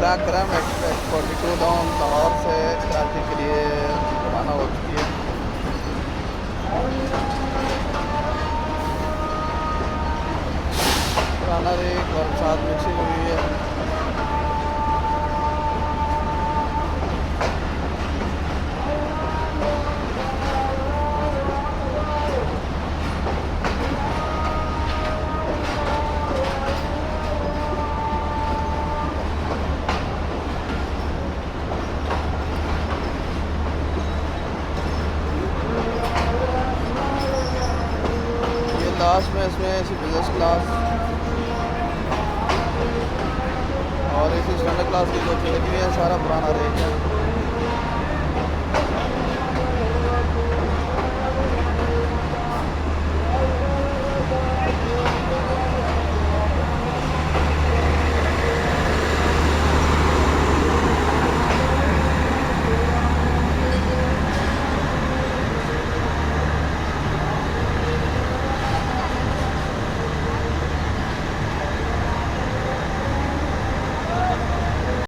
Karakoram express 42 down Lahore से कराची के लिए रवाना हो चुकी है। पुराना रेक और साथ मिक्सिंग हुई है। लास्ट में इसमें ऐसी बिजनेस क्लास और इसी स्टैंडर्ड क्लास की जो लगी हुई है, सारा पुराना रेट है।